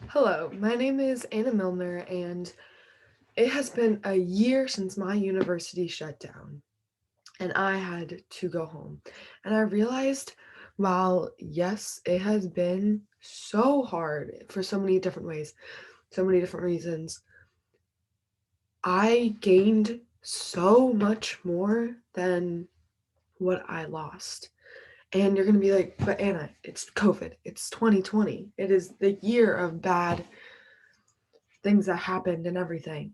Hello, my name is Anna Milner, and it has been a year since my university shut down, and I had to go home. And I realized, while yes, it has been so hard for so many different ways, so many different reasons, I gained so much more than what I lost. And you're going to be like, but Anna, it's COVID. It's 2020. It is the year of bad things that happened and everything.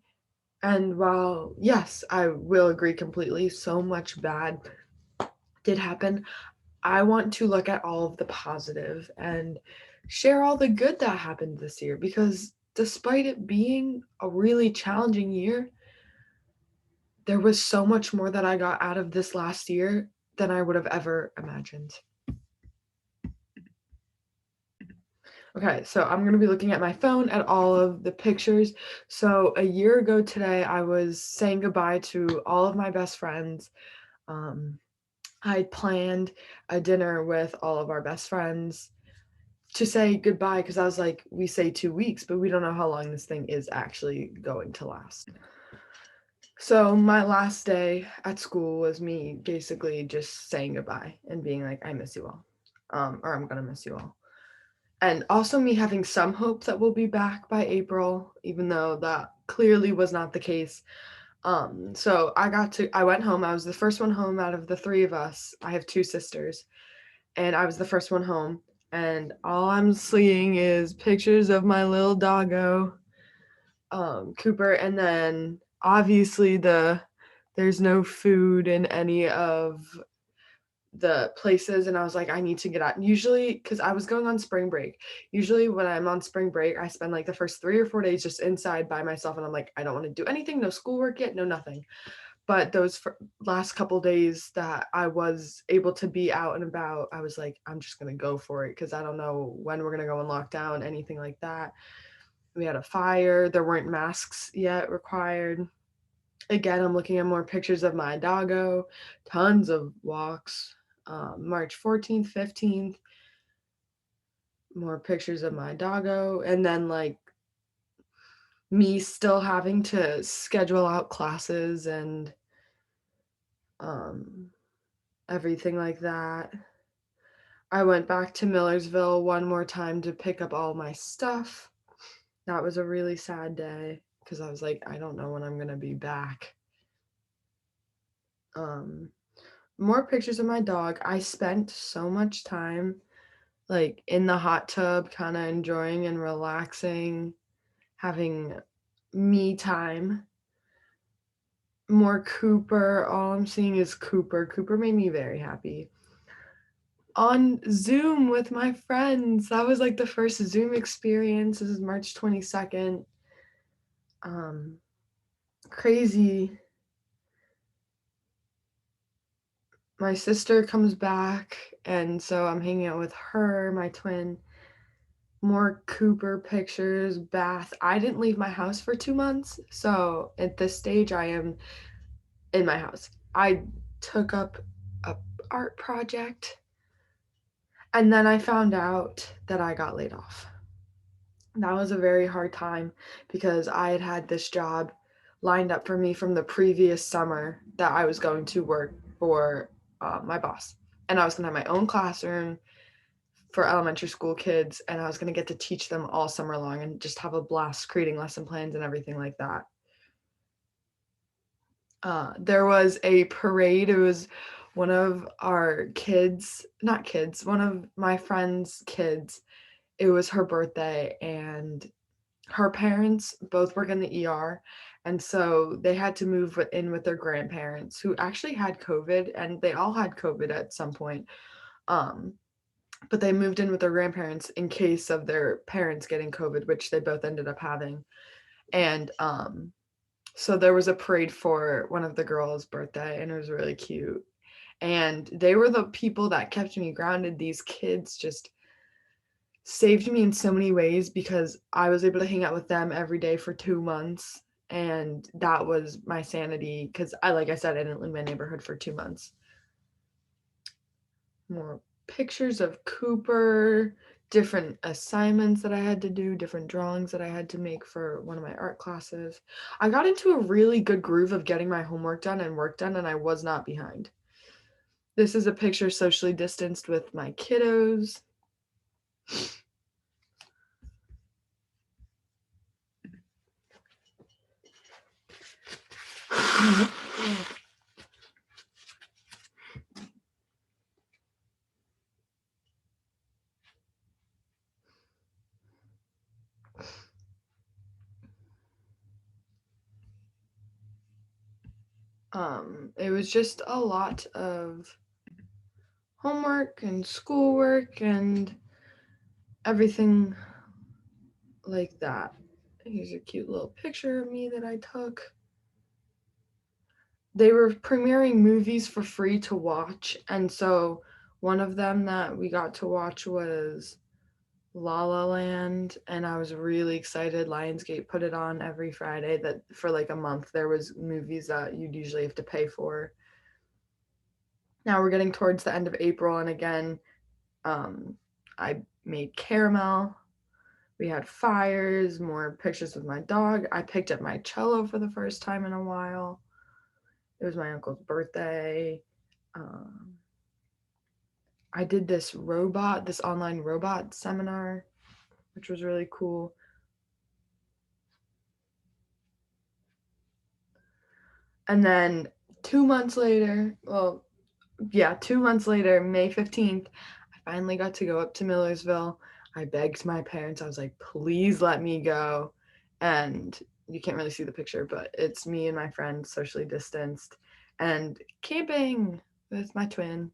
And while, yes, I will agree completely, so much bad did happen, I want to look at all of the positive and share all the good that happened this year because despite it being a really challenging year, there was so much more that I got out of this last year than I would have ever imagined. Okay, so I'm going to be looking at my phone at all of the pictures. So a year ago today, I was saying goodbye to all of my best friends. Um, I planned a dinner with all of our best friends to say goodbye because I was like, we say 2 weeks, but we don't know how long this thing is actually going to last. So my last day at school was me basically just saying goodbye and being like, I miss you all, or I'm gonna miss you all. And also me having some hope that we'll be back by April, even though that clearly was not the case. So I went home. I was the first one home out of the three of us. I have two sisters, and I was the first one home. And all I'm seeing is pictures of my little doggo, Cooper, and then obviously there's no food in any of the places, and I was like, I need to get out. Usually, because I was going on spring break. Usually, when I'm on spring break, I spend like the first 3 or 4 days just inside by myself, and I'm like, I don't want to do anything, no schoolwork yet, no nothing. But those last couple days that I was able to be out and about, I was like, I'm just gonna go for it because I don't know when we're gonna go in lockdown, anything like that. We had a fire. There weren't masks yet required. Again, I'm looking at more pictures of my doggo, tons of walks. March 14th, 15th, more pictures of my doggo. And then, like, me still having to schedule out classes and um, everything like that. I went back to Millersville one more time to pick up all my stuff. That was a really sad day because I was like, I don't know when I'm going to be back. Um, More pictures of my dog. I spent so much time like in the hot tub, kind of enjoying and relaxing, having me time. More Cooper. All I'm seeing is Cooper. Cooper made me very happy. On Zoom with my friends. That was like the first Zoom experience. This is March 22nd. Um, Crazy. My sister comes back, and so I'm hanging out with her, my twin. More Cooper pictures, bath. I didn't leave my house for 2 months, so at this stage, I am in my house. I took up a art project, and then I found out that I got laid off. That was a very hard time because I had had this job lined up for me from the previous summer that I was going to work for my boss. And I was going to have my own classroom for elementary school kids, and I was going to get to teach them all summer long and just have a blast creating lesson plans and everything like that. There was a parade. It was one of our kids, not kids, one of my friend's kids. It was her birthday, and her parents both work in the ER, and so they had to move in with their grandparents who actually had COVID, and they all had COVID at some point. Um, but they moved in with their grandparents in case of their parents getting COVID, which they both ended up having. And so there was a parade for one of the girls' birthday, and it was really cute. And they were the people that kept me grounded. These kids just saved me in so many ways because I was able to hang out with them every day for 2 months. And that was my sanity because like I said, I didn't leave my neighborhood for 2 months. More pictures of Cooper, different assignments that I had to do, different drawings that I had to make for one of my art classes. I got into a really good groove of getting my homework done and work done, and I was not behind. This is a picture socially distanced with my kiddos. It was just a lot of homework and schoolwork and everything like that. Here's a cute little picture of me that I took. They were premiering movies for free to watch, and so one of them that we got to watch was La La Land, and I was really excited. Lionsgate put it on every Friday that for like a month there was movies that you'd usually have to pay for. Now we're getting towards the end of April, and again, I made caramel. We had fires, more pictures with my dog. I picked up my cello for the first time in a while. It was my uncle's birthday. Um, I did this online robot seminar, which was really cool. And then 2 months later, 2 months later, May 15th, I finally got to go up to Millersville. I begged my parents, I was like, please let me go. And you can't really see the picture, but it's me and my friend socially distanced and camping with my twin.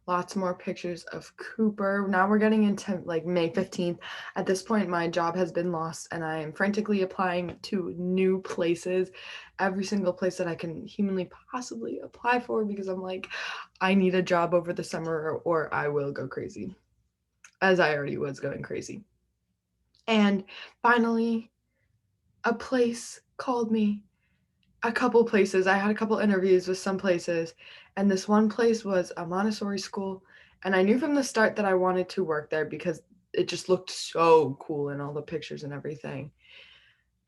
Lots more pictures of Cooper. Now we're getting into like May 15th. At this point, my job has been lost and I am frantically applying to new places, every single place that I can humanly possibly apply for because I'm like, I need a job over the summer or I will go crazy, as I already was going crazy. And finally, a place called me. A couple places. I had a couple interviews with some places, and this one place was a Montessori school. And I knew from the start that I wanted to work there because it just looked so cool in all the pictures and everything.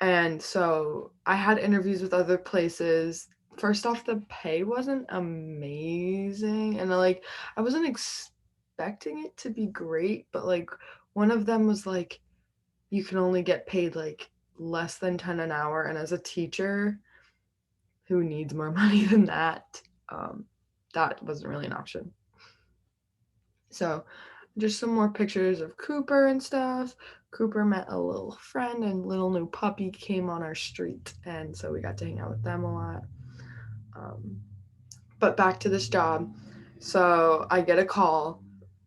And so I had interviews with other places. First off, the pay wasn't amazing. And I wasn't expecting it to be great, but like one of them was like, you can only get paid like less than 10 an hour. And as a teacher, who needs more money than that? Um, that wasn't really an option. So, just some more pictures of Cooper and stuff. Cooper met a little friend, and little new puppy came on our street, and so we got to hang out with them a lot. Um, but back to this job. So I get a call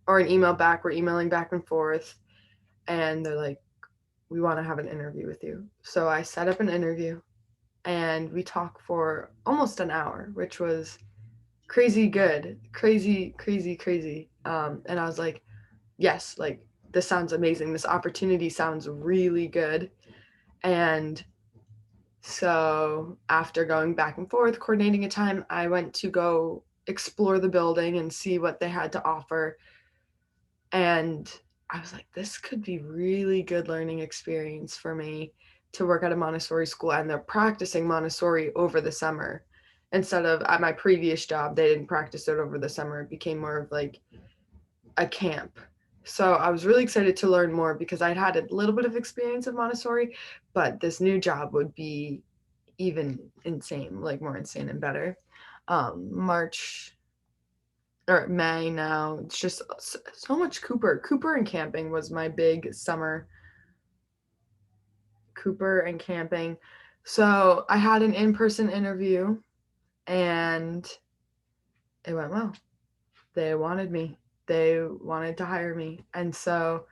or an email back. We're emailing back and forth, and they're like, "We want to have an interview with you." So I set up an interview, and we talked for almost an hour, which was crazy good, crazy, crazy, crazy. And I was like, yes, like this sounds amazing. This opportunity sounds really good. And so after going back and forth, coordinating a time, I went to go explore the building and see what they had to offer. And I was like, this could be really good learning experience for me to work at a Montessori school. And they're practicing Montessori over the summer. Instead of at my previous job, they didn't practice it over the summer. It became more of like a camp. So I was really excited to learn more because I'd had a little bit of experience of Montessori, but this new job would be even insane, like more insane and better. March or May now, it's just so much Cooper. Cooper and camping was my big summer. Cooper and camping. So I had an in-person interview and it went well. They wanted me. They wanted to hire me. And so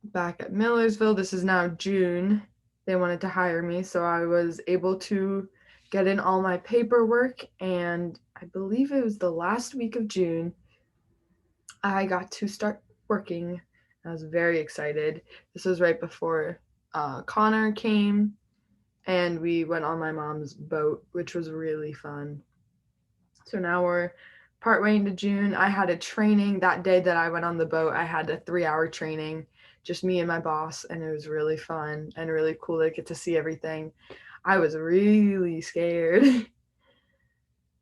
back at Millersville, this is now June, they wanted to hire me. So I was able to get in all my paperwork. And I believe it was the last week of June, I got to start working. I was very excited. This was right before Connor came, and we went on my mom's boat, which was really fun. So now we're Partway into June, I had a training that day that I went on the boat. I had a 3-hour training, just me and my boss, and it was really fun and really cool to get to see everything. I was really scared.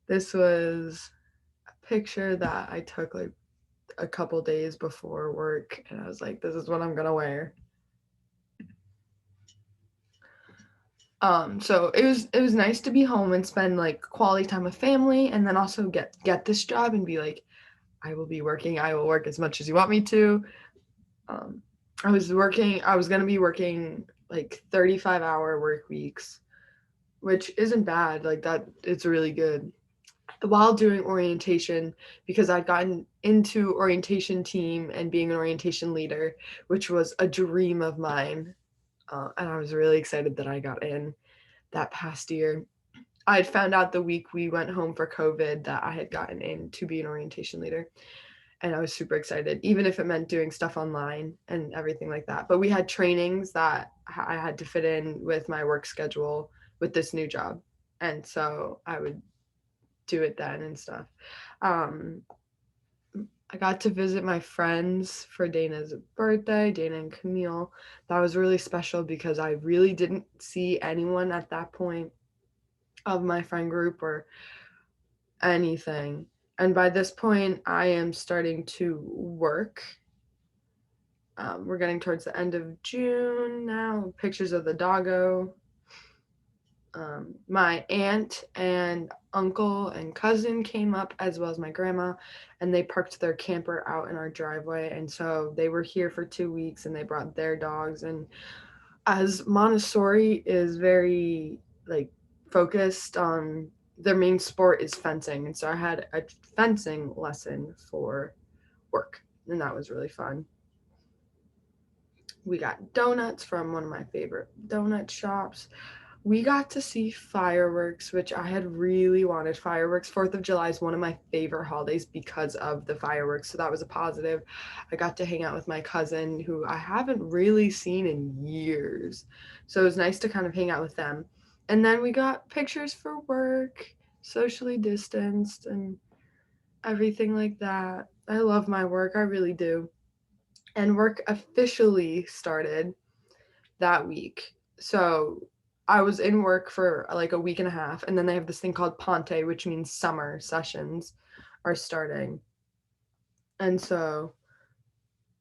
This was a picture that I took like a couple days before work, and I was like, this is what I'm gonna wear. So it was nice to be home and spend like quality time with family, and then also get this job and be like, I will be working. I will work as much as you want me to. Um, I was gonna be working like 35-hour work weeks, which isn't bad. Like that, it's really good. While doing orientation, because I'd gotten into orientation team and being an orientation leader, which was a dream of mine, and I was really excited that I got in that past year. I had found out the week we went home for COVID that I had gotten in to be an orientation leader. And I was super excited, even if it meant doing stuff online and everything like that. But we had trainings that I had to fit in with my work schedule with this new job. And so I would do it then and stuff. Um, I got to visit my friends for Dana's birthday, Dana and Camille. That was really special because I really didn't see anyone at that point of my friend group or anything. And by this point, I am starting to work. We're getting towards the end of June now. Pictures of the doggo. My aunt and uncle and cousin came up, as well as my grandma, and they parked their camper out in our driveway. And so they were here for 2 weeks and they brought their dogs. And as Montessori is very like focused on their main sport is fencing. And so I had a fencing lesson for work, and that was really fun. We got donuts from one of my favorite donut shops. We got to see fireworks, which I had really wanted. Fireworks, 4th of July is one of my favorite holidays because of the fireworks. So that was a positive. I got to hang out with my cousin, who I haven't really seen in years. So it was nice to kind of hang out with them. And then we got pictures for work, socially distanced, and everything like that. I love my work, I really do. And work officially started that week. So I was in work for like a week and a half, and then they have this thing called Ponte, which means summer sessions are starting. And so,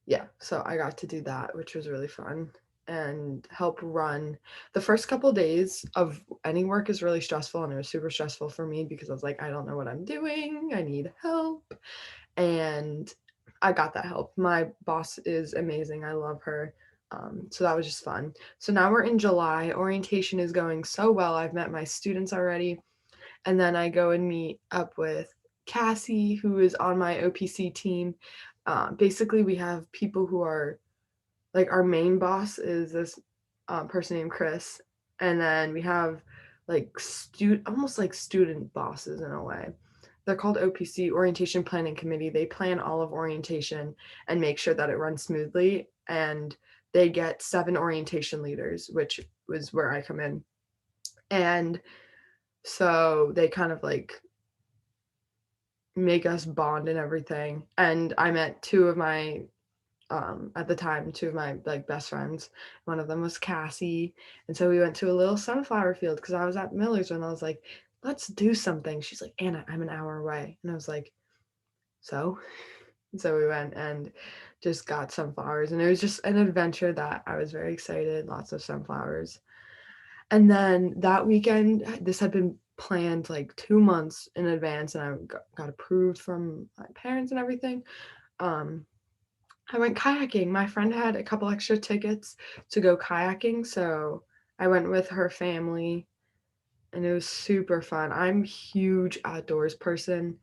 yeah, so I got to do that, which was really fun and help run. The first couple of days of any work is really stressful, and it was super stressful for me because I was like, I don't know what I'm doing. I need help. And I got that help. My boss is amazing. I love her. So that was just fun. So now we're in July. Orientation is going so well. I've met my students already. And then I go and meet up with Cassie, who is on my OPC team. Basically, we have people who are like our main boss is this person named Chris. And then we have like almost like student bosses in a way. They're called OPC, Orientation Planning Committee. They plan all of orientation and make sure that it runs smoothly. And they get 7 orientation leaders, which was where I come in. And so they kind of like make us bond and everything. And I met two of my at the time, two of my like best friends. One of them was Cassie, and so we went to a little sunflower field because I was at Miller's and I was like, let's do something. She's like, Anna, I'm an hour away, and I was like, so so we went and just got sunflowers, and it was just an adventure that I was very excited. Lots of sunflowers. And then that weekend, this had been planned like 2 months in advance, and I got approved from my parents and everything. um I went kayaking. My friend had a couple extra tickets to go kayaking, so I went with her family, and it was super fun. I'm a huge outdoors person,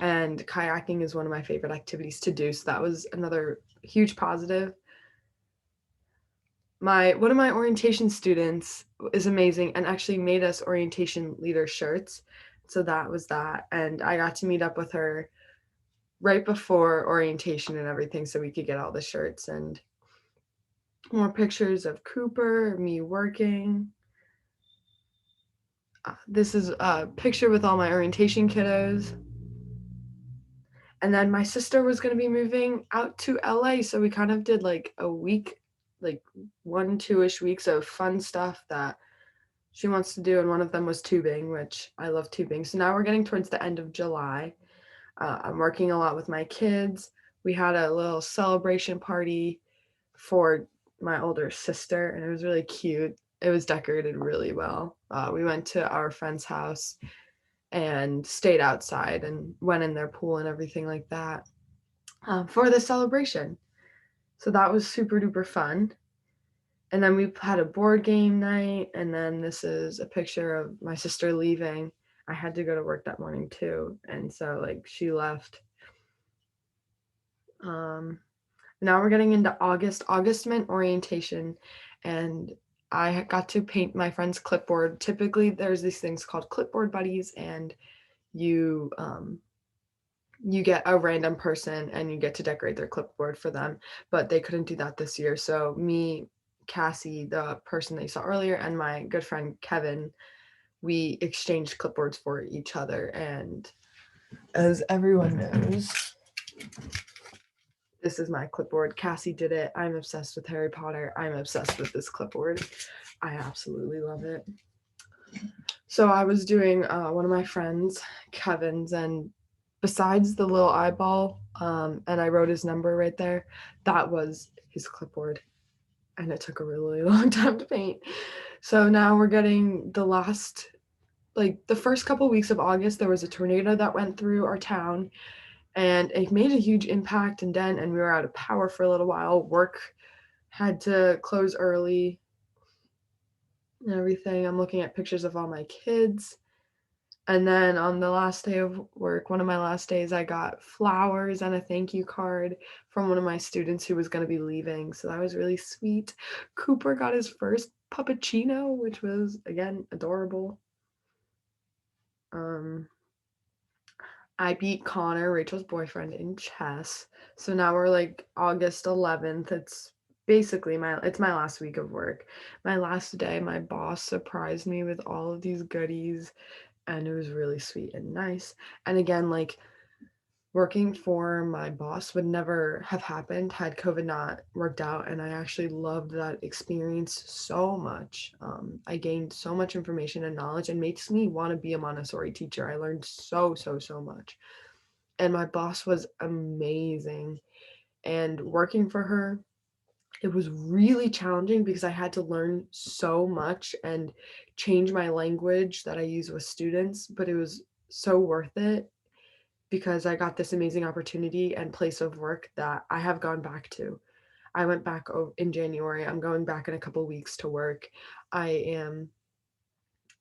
and kayaking is one of my favorite activities to do, so that was another huge positive. My One of my orientation students is amazing and actually made us orientation leader shirts. So that was that, and I got to meet up with her right before orientation and everything so we could get all the shirts and more pictures of Cooper, me working. This is a picture with all my orientation kiddos. And then my sister was going to be moving out to LA, so we kind of did like a week, like 1, 2-ish weeks of fun stuff that she wants to do, and one of them was tubing, which I love tubing. So now we're getting towards the end of July. I'm working a lot with my kids. We had a little celebration party for my older sister, and it was really cute. It was decorated really well. We went to our friend's house and stayed outside and went in their pool and everything like that for the celebration. So that was super duper fun. And then we had a board game night. And then this is a picture of my sister leaving. I had to go to work that morning too. And so, like, she left. Um, Now we're getting into August. August meant orientation. And I got to paint my friend's clipboard. Typically, there's these things called clipboard buddies, and you you get a random person and you get to decorate their clipboard for them, but they couldn't do that this year. So me, Cassie, the person that you saw earlier, and my good friend Kevin, we exchanged clipboards for each other. And as everyone knows, this is my clipboard. Cassie did it. I'm obsessed with Harry Potter. I'm obsessed with this clipboard. I absolutely love it. So I was doing one of my friends, Kevin's, and besides the little eyeball, and I wrote his number right there, that was his clipboard. And it took a really long time to paint. So now we're getting the last, like the first couple weeks of August, there was a tornado that went through our town, and it made a huge impact and dent, and we were out of power for a little while. Work had to close early and everything. I'm looking at pictures of all my kids. And then on the last day of work, one of my last days, I got flowers and a thank you card from one of my students who was going to be leaving. So that was really sweet. Cooper got his first puppuccino, which was, again, adorable. Um, I beat Connor, Rachel's boyfriend, in chess. So now we're like August 11th. It's basically my last week of work. My last day, my boss surprised me with all of these goodies, and it was really sweet and nice. And again, like, working for my boss would never have happened had COVID not worked out. And I actually loved that experience so much. I gained so much information and knowledge, and makes me want to be a Montessori teacher. I learned so much. And my boss was amazing. And working for her, it was really challenging because I had to learn so much and change my language that I use with students, but it was so worth it because I got this amazing opportunity and place of work that I have gone back to. I went back in January. I'm going back in a couple weeks to work. I am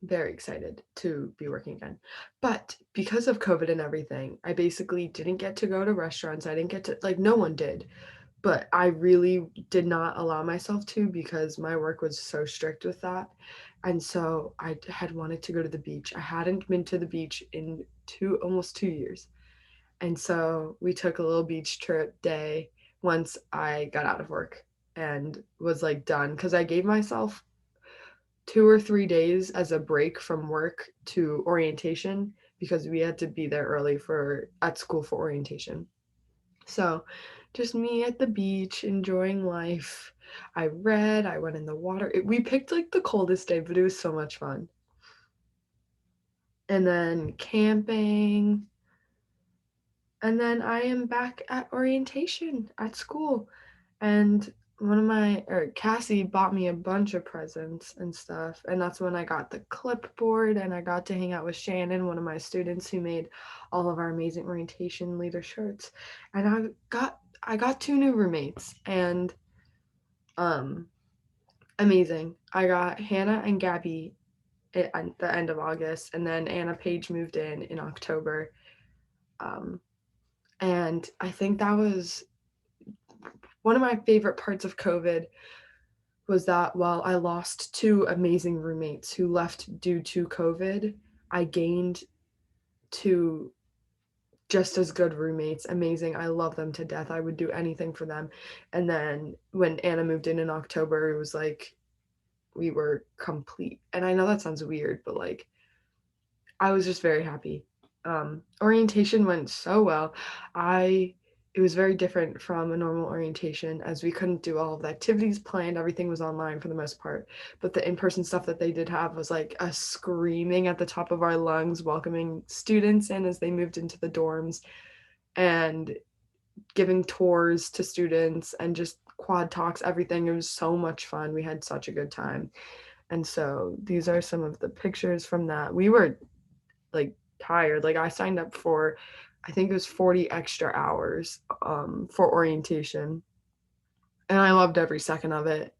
very excited to be working again. But because of COVID and everything, I basically didn't get to go to restaurants. I didn't get to, like, no one did. But I really did not allow myself to because my work was so strict with that. And so I had wanted to go to the beach. I hadn't been to the beach in almost 2 years. And so we took a little beach trip day once I got out of work and was like done because I gave myself 2 or 3 days as a break from work to orientation because we had to be there early for at school for orientation. So just me at the beach enjoying life. I read, I went in the water. We picked like the coldest day, but it was so much fun. And then camping. And then I am back at orientation at school. And Cassie bought me a bunch of presents and stuff. And that's when I got the clipboard and I got to hang out with Shannon, one of my students who made all of our amazing orientation leader shirts. And I got 2 new roommates, and um amazing. I got Hannah and Gabby at the end of August, and then Anna Page moved in October. Um and I think that was one of my favorite parts of COVID was that while I lost 2 amazing roommates who left due to COVID, I gained 2 just as good roommates. Amazing. I love them to death. I would do anything for them. And then when Anna moved in October, it was like we were complete. And I know that sounds weird, but like I was just very happy. Orientation went so well. I It was very different from a normal orientation as we couldn't do all of the activities planned. Everything was online for the most part. But the in-person stuff that they did have was like a screaming at the top of our lungs, welcoming students in as they moved into the dorms and giving tours to students and just quad talks, everything. It was so much fun. We had such a good time. And so these are some of the pictures from that. We were like tired. Like I signed up for, I think it was 40 extra hours for orientation, and I loved every second of it.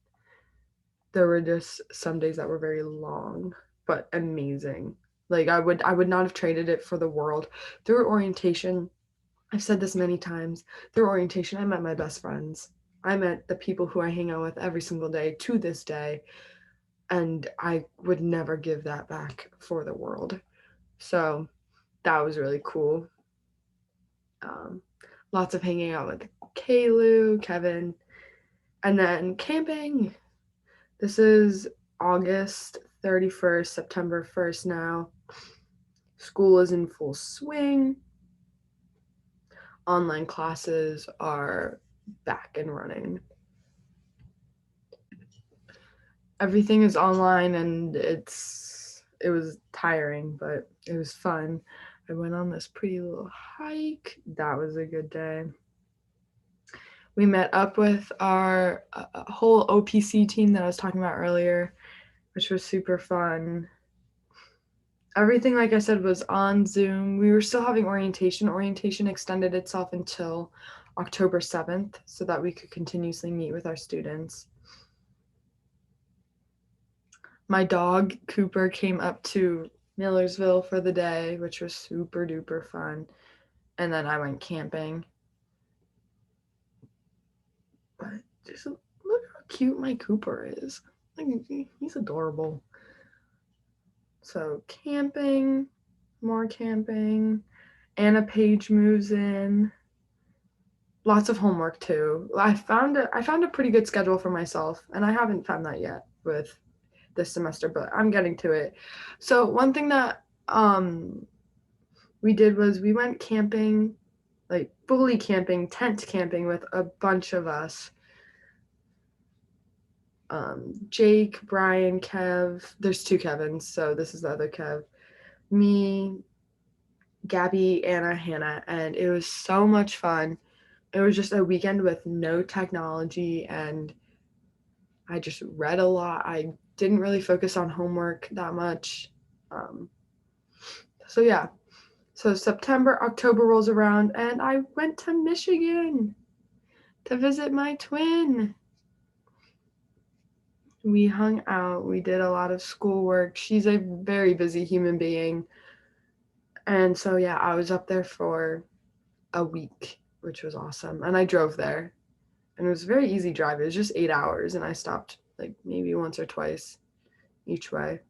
There were just some days that were very long, but amazing. Like I would not have traded it for the world. Through orientation, I've said this many times. Through orientation, I met my best friends. I met the people who I hang out with every single day to this day, and I would never give that back for the world. So that was really cool. Um, Lots of hanging out with Kalu, Kevin, and then camping. This is August 31st, September 1st now. School is in full swing. Online classes are back and running. Everything is online and it was tiring, but it was fun. I went on this pretty little hike. That was a good day. We met up with our whole OPC team that I was talking about earlier, which was super fun. Everything, like I said, was on Zoom. We were still having orientation. Orientation extended itself until October 7th so that we could continuously meet with our students. My dog, Cooper, came up to Millersville for the day, which was super duper fun. And then I went camping. But just look how cute my Cooper is. Like, he's adorable. So camping, more camping. Anna Page moves in. Lots of homework too. I found a pretty good schedule for myself, and I haven't found that yet with this semester, but I'm getting to it. So one thing that we did was we went camping, like fully camping, tent camping with a bunch of us. Jake, Brian, Kev. There's two Kevins, so this is the other Kev. Me, Gabby, Anna, Hannah, and it was so much fun. It was just a weekend with no technology, and I just read a lot. I didn't really focus on homework that much. Um, so yeah. So September, October rolls around, and I went to Michigan to visit my twin. We hung out. We did a lot of schoolwork. She's a very busy human being. And so, yeah, I was up there for a week, which was awesome. And I drove there. And it was a very easy drive. It was just 8 hours. And I stopped like maybe once or twice each way.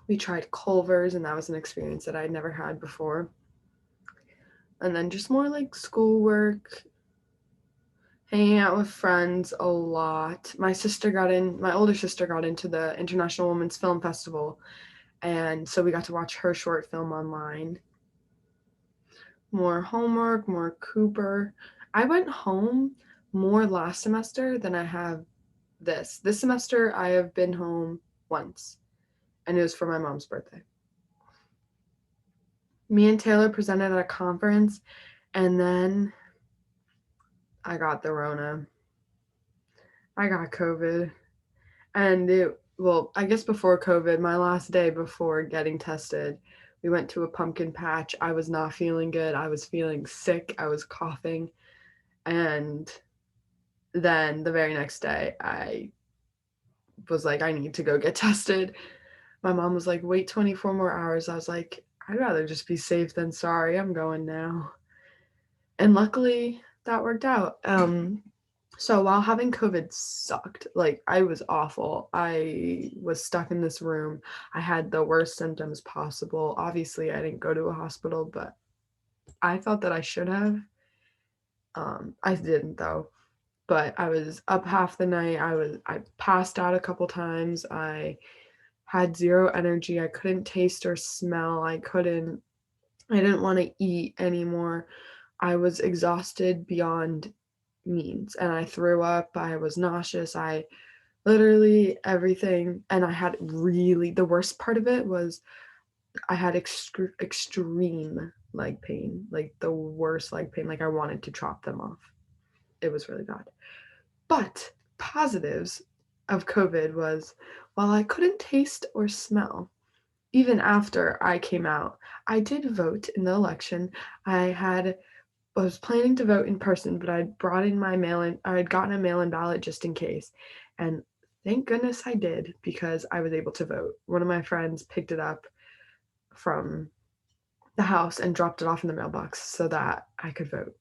We tried Culver's, and that was an experience that I'd never had before. And then just more like schoolwork, hanging out with friends a lot. My older sister got into the International Women's Film Festival, and so we got to watch her short film online. More homework, more Cooper. I went home more last semester than I have this. This semester, I have been home once, and it was for my mom's birthday. Me and Taylor presented at a conference, and then I got the Rona. I got COVID. And well, I guess before COVID, my last day before getting tested, we went to a pumpkin patch. I was not feeling good. I was feeling sick. I was coughing. And then the very next day, I was like, I need to go get tested. My mom was like, wait 24 more hours. I was like, I'd rather just be safe than sorry. I'm going now. And luckily, that worked out. So while having COVID sucked, like I was awful. I was stuck in this room. I had the worst symptoms possible. Obviously, I didn't go to a hospital, but I felt that I should have. I didn't though. But I was up half the night. I passed out a couple times. I had zero energy. I couldn't taste or smell. I didn't want to eat anymore. I was exhausted beyond means and I threw up. I was nauseous. I literally everything. And I had really, the worst part of it was I had extreme leg pain, like the worst leg pain. Like I wanted to chop them off. It was really bad. But positives of COVID was while I couldn't taste or smell, even after I came out, I did vote in the election. I was planning to vote in person, but I'd brought in my mail in, I had gotten a mail in ballot just in case. And thank goodness I did because I was able to vote. One of my friends picked it up from the house and dropped it off in the mailbox so that I could vote.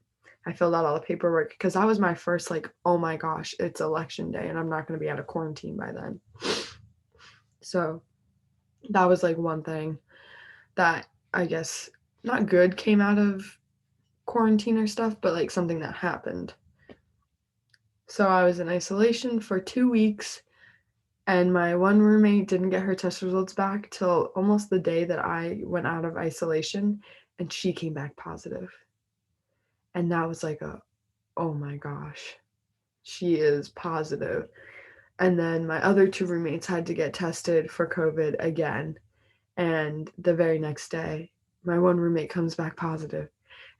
I filled out all the paperwork because that was my first, like, oh my gosh, it's election day and I'm not going to be out of quarantine by then. So that was like one thing that I guess not good came out of quarantine or stuff, but like something that happened. So I was in isolation for 2 weeks, and my one roommate didn't get her test results back till almost the day that I went out of isolation, and she came back positive. And that was like oh my gosh, she is positive. And then my other two roommates had to get tested for COVID again. And the very next day, my one roommate comes back positive.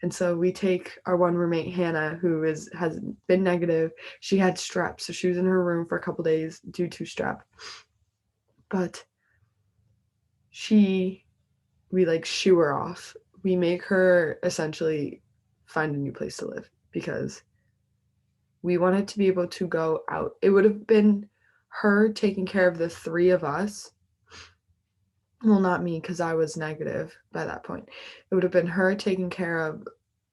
And so we take our one roommate, Hannah, who has been negative. She had strep, so she was in her room for a couple days due to strep. But we like shoo her off. We make her essentially find a new place to live because we wanted to be able to go out. It would have been her taking care of the three of us. Well, not me because I was negative by that point. It would have been her taking care of,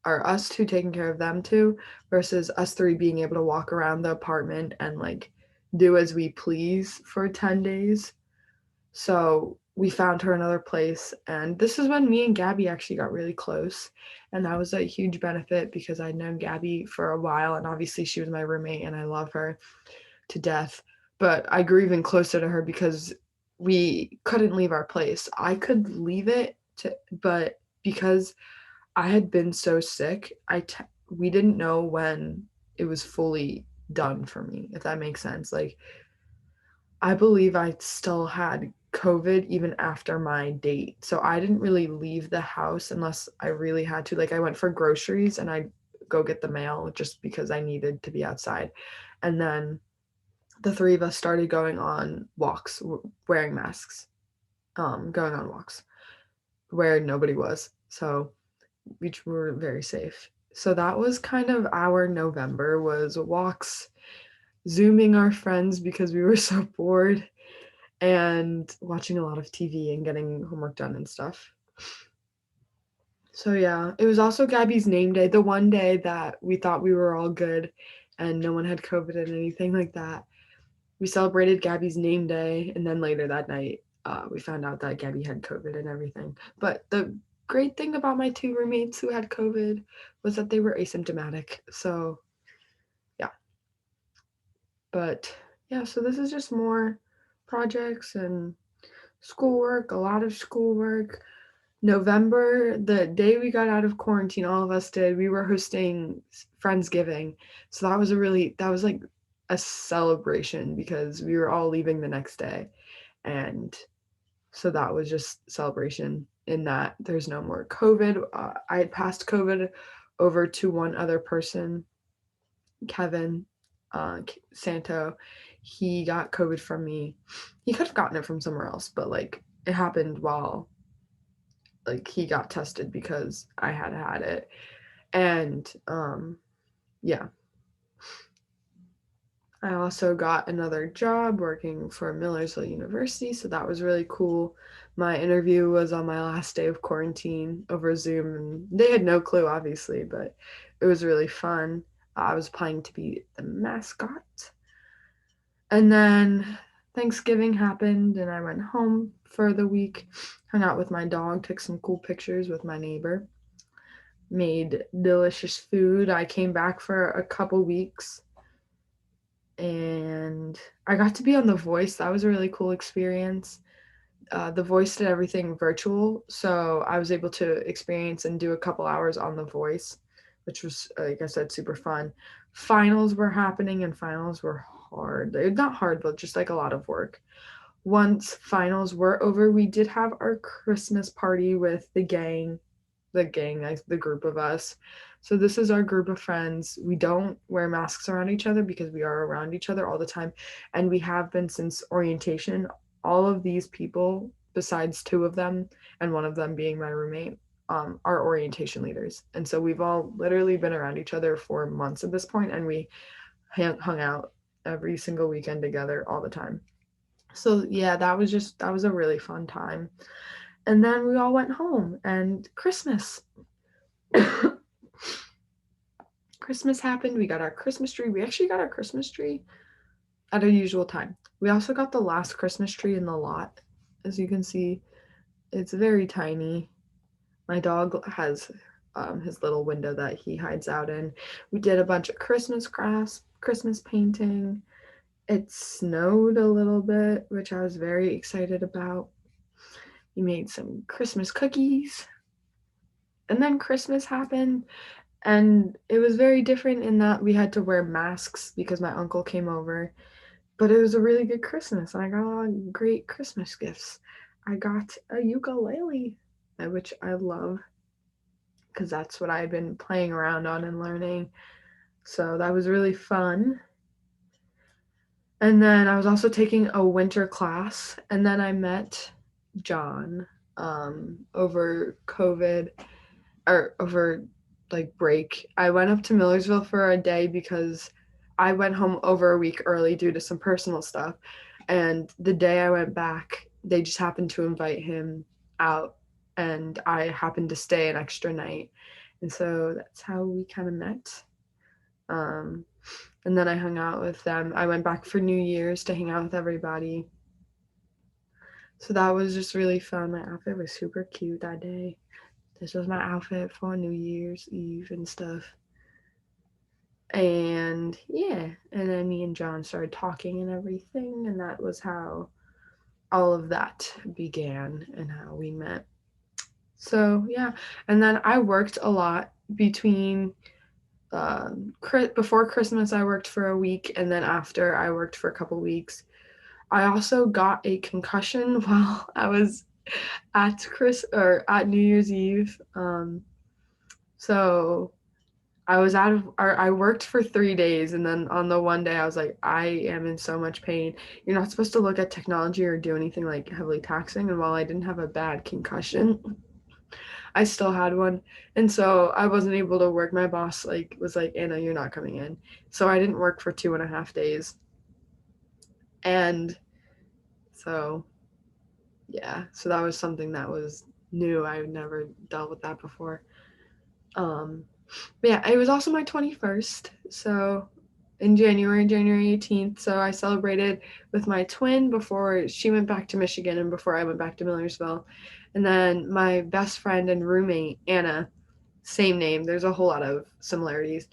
or us two taking care of them two, versus us three being able to walk around the apartment and like do as we please for 10 days. So we found her another place. And this is when me and Gabby actually got really close. And that was a huge benefit because I'd known Gabby for a while. And obviously, she was my roommate and I love her to death. But I grew even closer to her because we couldn't leave our place. I could leave it but because I had been so sick, we didn't know when it was fully done for me, if that makes sense. Like I believe I still had COVID even after my date. So I didn't really leave the house unless I really had to. Like I went for groceries and I'd go get the mail just because I needed to be outside. And then the three of us started going on walks, wearing masks, going on walks where nobody was. So we were very safe. So that was kind of our November was walks, zooming our friends because we were so bored and watching a lot of TV and getting homework done and stuff. So yeah, it was also Gabby's name day, the one day that we thought we were all good and no one had COVID and anything like that. We celebrated Gabby's name day, and then later that night, we found out that Gabby had COVID and everything. But the great thing about my two roommates who had COVID was that they were asymptomatic. So, yeah. But yeah, so this is just more projects and schoolwork, a lot of schoolwork. November, the day we got out of quarantine, all of us did, we were hosting Friendsgiving. So that was like a celebration because we were all leaving the next day. And so that was just celebration in that there's no more COVID. I had passed COVID over to one other person, Kevin Santo. He got COVID from me. He could have gotten it from somewhere else, but like it happened while like he got tested because I had it. And yeah. I also got another job working for Millersville University, so that was really cool. My interview was on my last day of quarantine over Zoom, and they had no clue, obviously, but it was really fun. I was applying to be the mascot. And then Thanksgiving happened, and I went home for the week, hung out with my dog, took some cool pictures with my neighbor, made delicious food. I came back for a couple weeks and I got to be on The Voice. That was a really cool experience. The Voice did everything virtual, so I was able to experience and do a couple hours on The Voice, which was, like I said, super fun. Finals were happening, and finals were hard. They're not hard, but just like a lot of work. Once finals were over, we did have our Christmas party with the group of us. So this is our group of friends. We don't wear masks around each other because we are around each other all the time, and we have been since orientation. All of these people, besides two of them, and one of them being my roommate, are orientation leaders. And so we've all literally been around each other for months at this point, and we hung out every single weekend together all the time. So yeah, that was a really fun time. And then we all went home, and Christmas happened. We got our Christmas tree. We actually got our Christmas tree at a usual time. We also got the last Christmas tree in the lot. As you can see, it's very tiny. My dog has his little window that he hides out in. We did a bunch of Christmas crafts, Christmas painting. It snowed a little bit, which I was very excited about. We made some Christmas cookies. And then Christmas happened, and it was very different in that we had to wear masks because my uncle came over. But it was a really good Christmas. I got a lot of great Christmas gifts. I got a ukulele, which I love because that's what I've been playing around on and learning. So that was really fun. And then I was also taking a winter class, and then I met John over COVID, or over like break. I went up to Millersville for a day because I went home over a week early due to some personal stuff. And the day I went back, they just happened to invite him out, and I happened to stay an extra night. And so that's how we kind of met. Um, and then I hung out with them. I went back for New Year's to hang out with everybody. So that was just really fun. My outfit was super cute that day. This was my outfit for New Year's Eve and stuff. And yeah, and then me and John started talking and everything, and that was how all of that began and how we met. So yeah, and then I worked a lot between before Christmas. I worked for a week, and then after I worked for a couple weeks. I also got a concussion while I was at New Year's Eve. So I worked for 3 days, and then on the one day I was like, I am in so much pain. You're not supposed to look at technology or do anything like heavily taxing. And while I didn't have a bad concussion, I still had one. And so I wasn't able to work. My boss was like, Anna, you're not coming in. So I didn't work for 2.5 days. And so yeah, so that was something that was new. I had never dealt with that before. Um, but yeah, it was also my 21st. So in January 18th. So I celebrated with my twin before she went back to Michigan and before I went back to Millersville. And then my best friend and roommate, Anna, same name. There's a whole lot of similarities.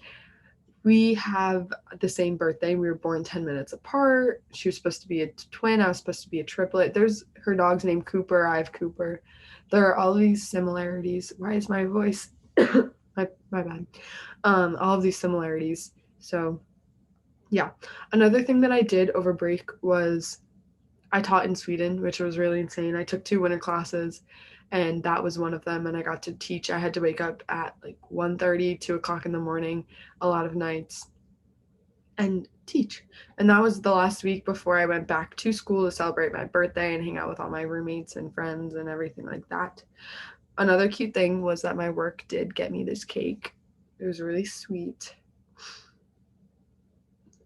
We have the same birthday. We were born 10 minutes apart. She was supposed to be a twin. I was supposed to be a triplet. There's her dog's name Cooper. I have Cooper. There are all these similarities. Why is my voice? my bad. All of these similarities. So yeah. Another thing that I did over break was I taught in Sweden, which was really insane. I took 2 winter classes, and that was one of them. And I got to teach. I had to wake up at like 1:30, 2 o'clock in the morning, a lot of nights, and teach. And that was the last week before I went back to school to celebrate my birthday and hang out with all my roommates and friends and everything like that. Another cute thing was that my work did get me this cake. It was really sweet.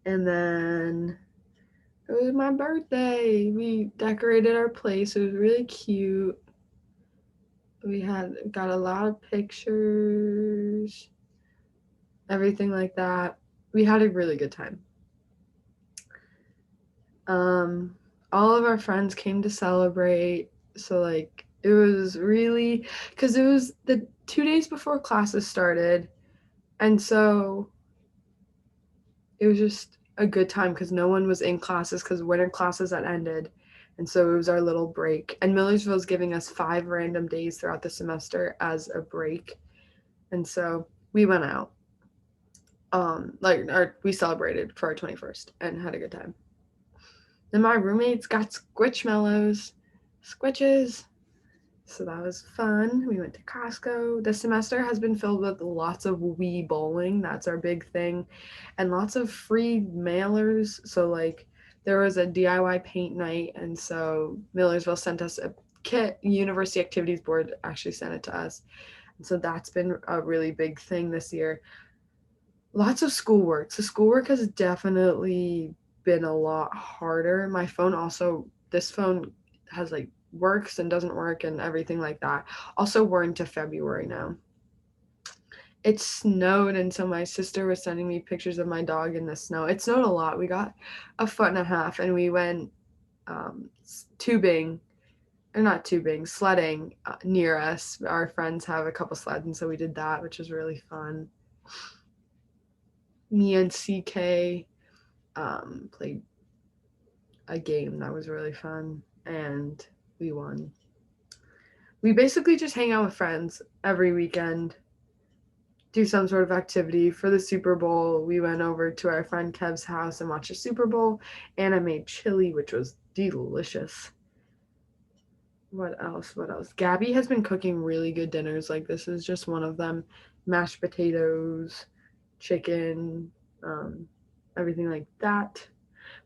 And then it was my birthday. We decorated our place. It was really cute. We had got a lot of pictures, everything like that. We had a really good time. Um, all of our friends came to celebrate. So like it was really because it was the 2 days before classes started, and so it was just a good time because no one was in classes because winter classes had ended, And so it was our little break. And Millersville is giving us 5 random days throughout the semester as a break. And so we went out. We celebrated for our 21st and had a good time. Then my roommates got squishmallows, squishes. So that was fun. We went to Costco. The semester has been filled with lots of Wii bowling. That's our big thing. And lots of free mailers. So, like, there was a DIY paint night. And so Millersville sent us a kit. University Activities Board actually sent it to us. And so that's been a really big thing this year. Lots of schoolwork. So, schoolwork has definitely been a lot harder. My phone also, this phone has like works and doesn't work and everything like that. Also, we're into February now. It snowed, and so my sister was sending me pictures of my dog in the snow. It snowed a lot. We got a foot and a half, and we went tubing, or not tubing, sledding near us. Our friends have a couple sleds, and so we did that, which was really fun. Me and CK played a game that was really fun, and we won. We basically just hang out with friends every weekend, do some sort of activity. For the Super Bowl, we went over to our friend Kev's house and watched a Super Bowl, and I made chili, which was delicious. What else? What else? Gabby has been cooking really good dinners. Like, this is just one of them: mashed potatoes, chicken, um, everything like that.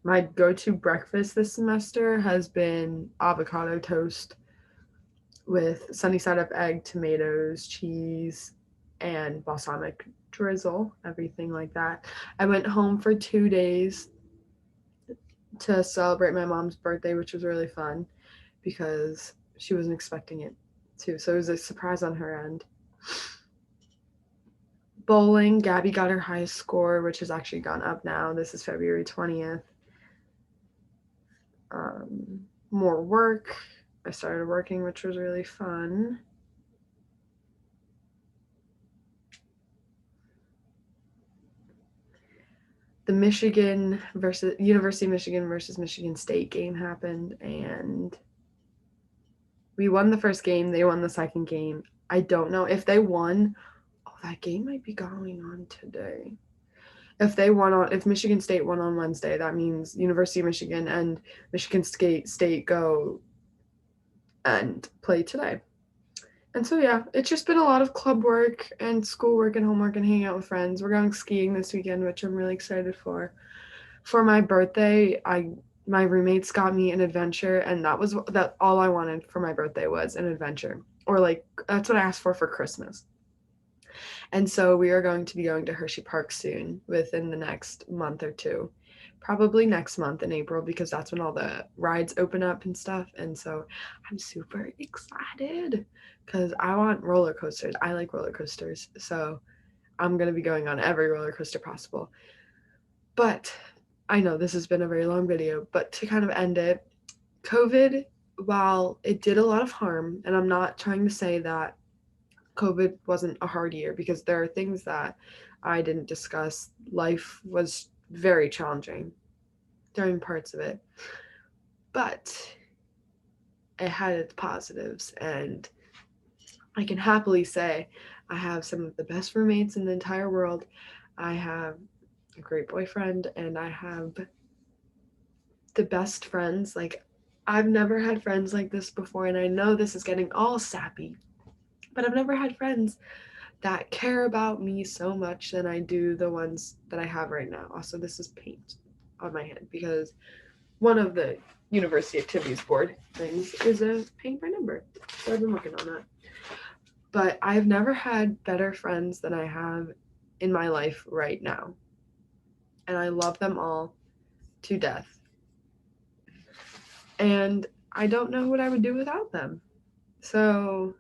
My go-to breakfast this semester has been avocado toast with sunny side up egg, tomatoes, cheese, and balsamic drizzle, everything like that. I went home for 2 days to celebrate my mom's birthday, which was really fun because she wasn't expecting it too. So it was a surprise on her end. Bowling, Gabby got her highest score, which has actually gone up now. This is February 20th. More work. I started working, which was really fun. The University of Michigan versus Michigan State game happened, and we won the first game. They won the second game. I don't know if they won. Oh, that game might be going on today. If Michigan State won on Wednesday, that means University of Michigan and Michigan State go and play today. And so yeah, it's just been a lot of club work and schoolwork and homework and hanging out with friends. We're going skiing this weekend, which I'm really excited for. For my birthday, my roommates got me an adventure, and that all I wanted for my birthday was an adventure. Or like that's what I asked for Christmas. And so we are going to be going to Hershey Park soon, within the next month or two. Probably next month in April, because that's when all the rides open up and stuff. And so I'm super excited because I want roller coasters. I like roller coasters. So I'm going to be going on every roller coaster possible. But I know this has been a very long video, but to kind of end it, COVID, while it did a lot of harm, and I'm not trying to say that COVID wasn't a hard year, because there are things that I didn't discuss. Life was very challenging during parts of it, but it had its positives, and I can happily say I have some of the best roommates in the entire world. I have a great boyfriend, and I have the best friends. Like, I've never had friends like this before, and I know this is getting all sappy, but I've never had friends that care about me so much than I do the ones that I have right now. Also, this is paint on my hand because one of the University Activities Board things is a paint by number. So I've been working on that. But I've never had better friends than I have in my life right now. And I love them all to death. And I don't know what I would do without them. So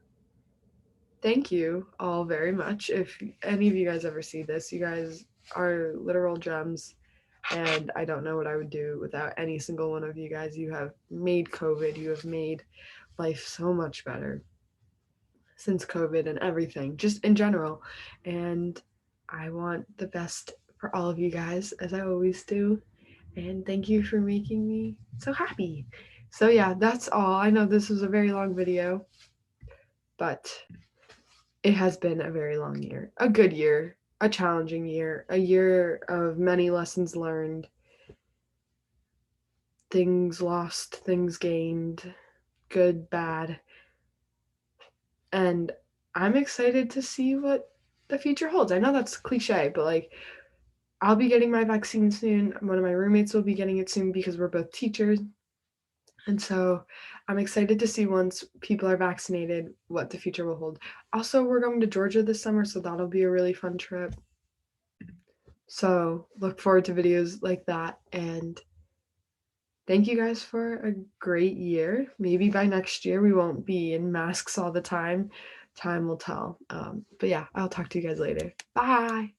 thank you all very much. If any of you guys ever see this, you guys are literal gems. And I don't know what I would do without any single one of you guys. You have made COVID, you have made life so much better since COVID and everything, just in general. And I want the best for all of you guys, as I always do. And thank you for making me so happy. So yeah, that's all. I know this was a very long video, but it has been a very long year, a good year, a challenging year, a year of many lessons learned, things lost, things gained, good, bad. And I'm excited to see what the future holds. I know that's cliche, but like I'll be getting my vaccine soon. One of my roommates will be getting it soon because we're both teachers. And so I'm excited to see once people are vaccinated what the future will hold. Also, we're going to Georgia this summer, so that'll be a really fun trip. So look forward to videos like that. And thank you guys for a great year. Maybe by next year we won't be in masks all the time. Time will tell. But yeah, I'll talk to you guys later. Bye.